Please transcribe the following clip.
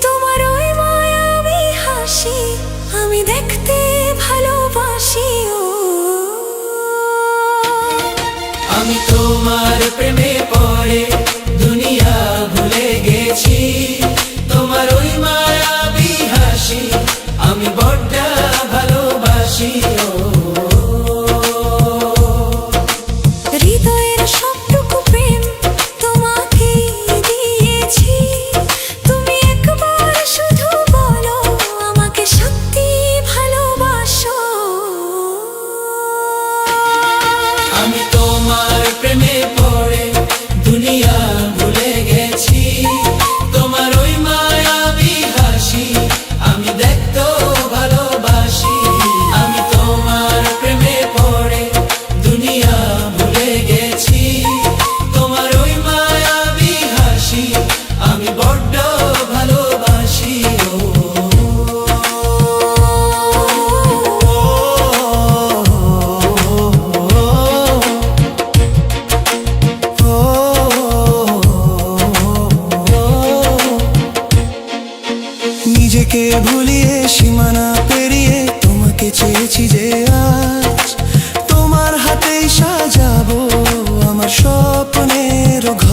তোমার ওই মায়াবী হাসি আমি দেখতে ভালোবাসি। আমি তোমার প্রেমে পড়ে দুনিয়া ভুলে গেছি, তোমার ওই মায়াবী হাসি আমি বড্ড ভালোবাসি। হৃদয়ের সবটুকু প্রেম তোমাকে দিয়েছি, তুমি একবার শুধু বলো আমাকে সত্যি ভালোবাসো। আমি তোমার প্রেমে পড়ে দুনিয়া ভুলে গেছি, তোমার ওই মায়াবী হাসি আমি দেখতে ভালোবাসি। আমি তোমার প্রেমে পড়ে দুনিয়া ভুলে গেছি, তোমার ওই মায়াবী হাসি আমি বড্ড ভালোবাসি। নিজেকে ভুলিয়ে সীমানা পেরিয়ে তোমাকে চেয়েছি যে আজ তোমার হাতেই সাজাবো আমার স্বপ্নের ঘর।